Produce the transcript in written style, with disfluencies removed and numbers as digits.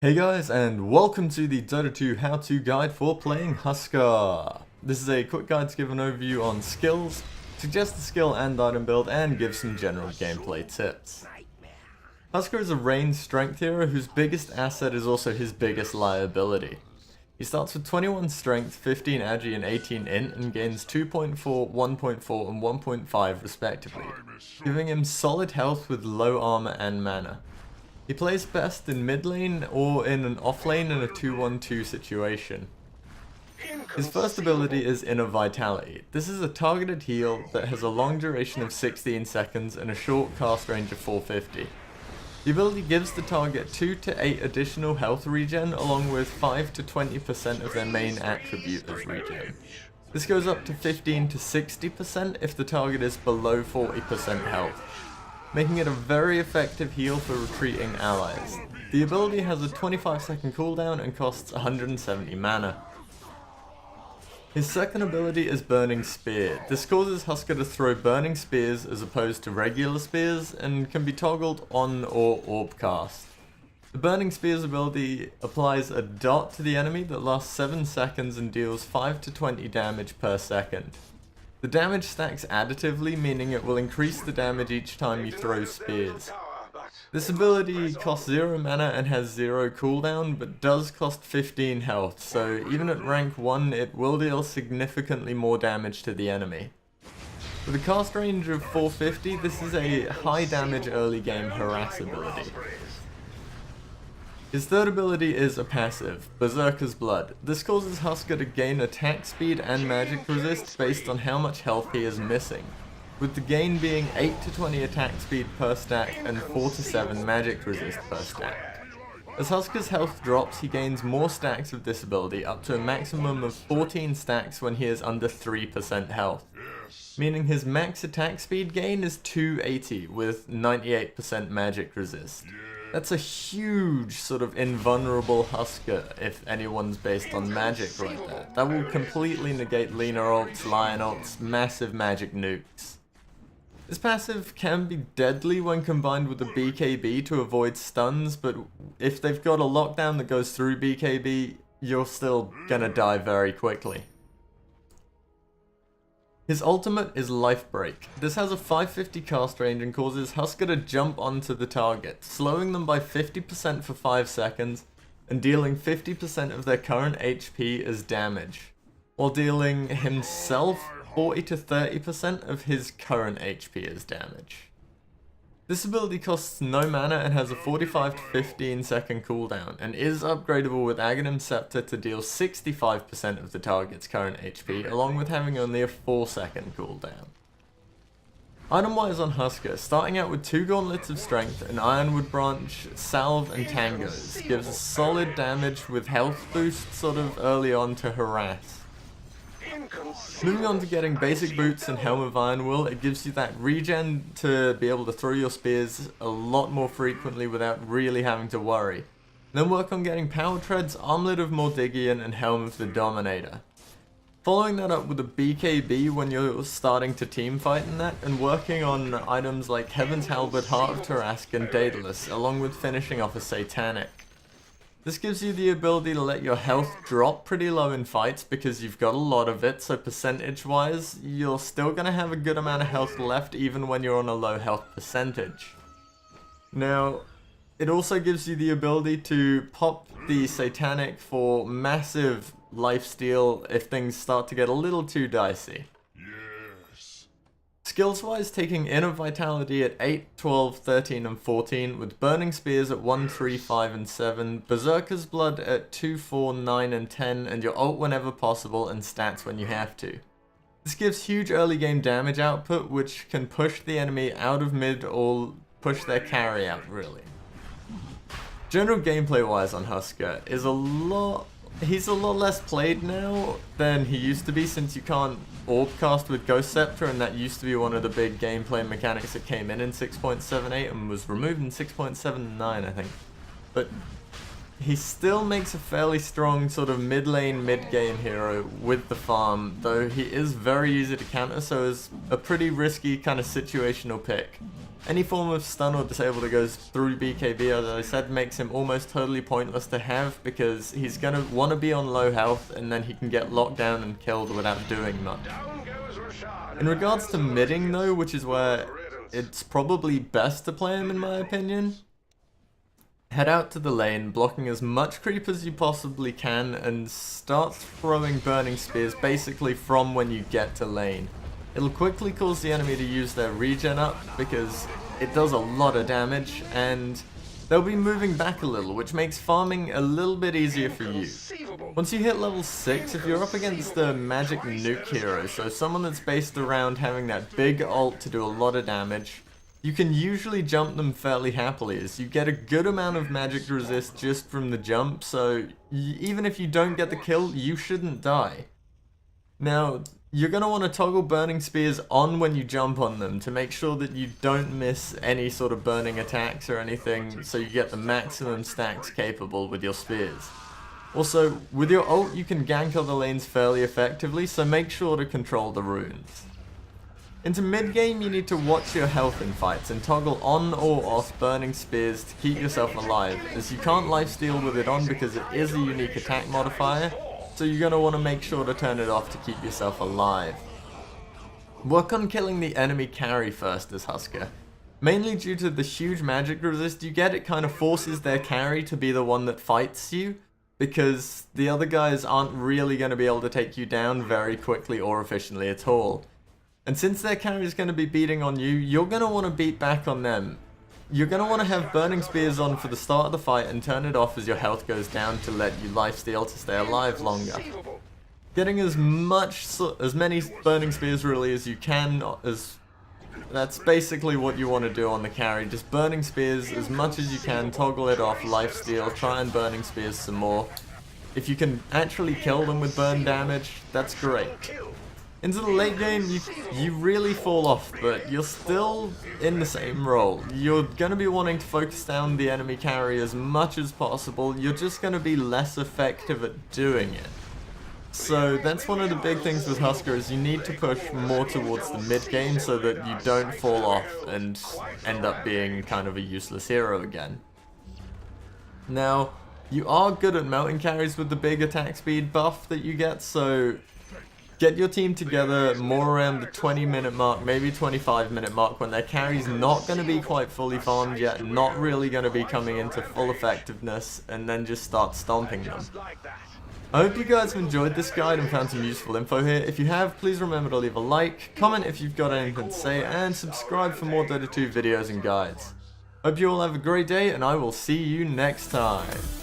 Hey guys, and welcome to the Dota 2 how-to guide for playing Huskar. This is a quick guide to give an overview on skills, suggest the skill and item build, and give some general gameplay tips. Huskar is a ranged strength hero whose biggest asset is also his biggest liability. He starts with 21 strength, 15 agi, and 18 int, and gains 2.4, 1.4, and 1.5 respectively, giving him solid health with low armor and mana. He plays best in mid lane or in an off lane in a 2-1-2 situation. His first ability is Inner Vitality. This is a targeted heal that has a long duration of 16 seconds and a short cast range of 450. The ability gives the target 2 to 8 additional health regen along with 5 to 20% of their main attribute as regen. This goes up to 15 to 60% if the target is below 40% health, making it a very effective heal for retreating allies. The ability has a 25-second cooldown and costs 170 mana. His second ability is Burning Spear. This causes Huskar to throw burning spears as opposed to regular spears and can be toggled on or orb cast. The Burning Spears ability applies a dot to the enemy that lasts 7 seconds and deals 5 to 20 damage per second. The damage stacks additively, meaning it will increase the damage each time you throw spears. This ability costs 0 mana and has 0 cooldown, but does cost 15 health, so even at rank 1 it will deal significantly more damage to the enemy. With a cast range of 450, this is a high damage early game harass ability. His third ability is a passive, Berserker's Blood. This causes Huskar to gain attack speed and magic resist based on how much health he is missing, with the gain being 8 to 20 attack speed per stack and 4 to 7 magic resist per stack. As Huskar's health drops, he gains more stacks of this ability, up to a maximum of 14 stacks when he is under 3% health, meaning his max attack speed gain is 280 with 98% magic resist. That's a huge sort of invulnerable Huskar if anyone's based on magic like that. That will completely negate Lina ults, Lion ults, massive magic nukes. This passive can be deadly when combined with a BKB to avoid stuns, but if they've got a lockdown that goes through BKB, you're still gonna die very quickly. His ultimate is Life Break. This has a 550 cast range and causes Huskar to jump onto the target, slowing them by 50% for 5 seconds and dealing 50% of their current HP as damage, while dealing himself 40 to 30% of his current HP as damage. This ability costs no mana and has a 45 to 15 second cooldown, and is upgradable with Aghanim Scepter to deal 65% of the target's current HP, along with having only a 4 second cooldown. Item wise on Huskar, starting out with 2 Gauntlets of Strength, an Ironwood Branch, Salve, and Tangos, gives a solid damage with health boost sort of early on to harass. Moving on to getting basic boots and Helm of Ironwool, it gives you that regen to be able to throw your spears a lot more frequently without really having to worry. Then work on getting Power Treads, Armlet of Mordigian, and Helm of the Dominator. Following that up with a BKB when you're starting to teamfight in that, and working on items like Heaven's Halberd, Heart of Tarask, and Daedalus, along with finishing off a Satanic. This gives you the ability to let your health drop pretty low in fights because you've got a lot of it, so percentage wise, you're still going to have a good amount of health left even when you're on a low health percentage. Now, it also gives you the ability to pop the Satanic for massive lifesteal if things start to get a little too dicey. Skills wise, taking Inner Vitality at 8, 12, 13 and 14, with Burning Spears at 1, 3, 5 and 7, Berserker's Blood at 2, 4, 9 and 10, and your ult whenever possible and stats when you have to. This gives huge early game damage output which can push the enemy out of mid or push their carry out really. General gameplay wise on Huskar is he's a lot less played now than he used to be, since you can't orb cast with Ghost Scepter, and that used to be one of the big gameplay mechanics that came in 6.78 and was removed in 6.79 I think. But he still makes a fairly strong sort of mid lane, mid game hero with the farm, though he is very easy to counter, so is a pretty risky kind of situational pick. Any form of stun or disable that goes through BKB, as I said, makes him almost totally pointless to have, because he's going to want to be on low health and then he can get locked down and killed without doing much. In regards to midding though, which is where it's probably best to play him in my opinion, head out to the lane, blocking as much creep as you possibly can, and start throwing burning spears basically from when you get to lane. It'll quickly cause the enemy to use their regen up because it does a lot of damage, and they'll be moving back a little, which makes farming a little bit easier for you. Once you hit level 6, if you're up against a magic nuke hero, so someone that's based around having that big ult to do a lot of damage, you can usually jump them fairly happily, as you get a good amount of magic resist just from the jump, so even if you don't get the kill, you shouldn't die. Now, you're going to want to toggle burning spears on when you jump on them to make sure that you don't miss any sort of burning attacks or anything, so you get the maximum stacks capable with your spears. Also, with your ult you can gank other lanes fairly effectively, so make sure to control the runes. Into mid game you need to watch your health in fights and toggle on or off burning spears to keep yourself alive, as you can't lifesteal with it on because it is a unique attack modifier, so you're going to want to make sure to turn it off to keep yourself alive. Work on killing the enemy carry first as Huskar. Mainly due to the huge magic resist you get, it kind of forces their carry to be the one that fights you, because the other guys aren't really going to be able to take you down very quickly or efficiently at all. And since their carry is going to be beating on you, you're going to want to beat back on them. You're going to want to have burning spears on for the start of the fight and turn it off as your health goes down to let you lifesteal to stay alive longer. Getting as many burning spears really as you can, that's basically what you want to do on the carry. Just burning spears as much as you can, toggle it off, lifesteal, try and burning spears some more. If you can actually kill them with burn damage, that's great. Into the late game, you really fall off, but you're still in the same role. You're going to be wanting to focus down the enemy carry as much as possible. You're just going to be less effective at doing it. So that's one of the big things with Huskar, is you need to push more towards the mid game so that you don't fall off and end up being kind of a useless hero again. Now, you are good at melting carries with the big attack speed buff that you get, so get your team together more around the 20-minute mark, maybe 25-minute mark, when their carry's not going to be quite fully farmed yet, not really going to be coming into full effectiveness, and then just start stomping them. I hope you guys have enjoyed this guide and found some useful info here. If you have, please remember to leave a like, comment if you've got anything to say, and subscribe for more Dota 2 videos and guides. Hope you all have a great day, and I will see you next time.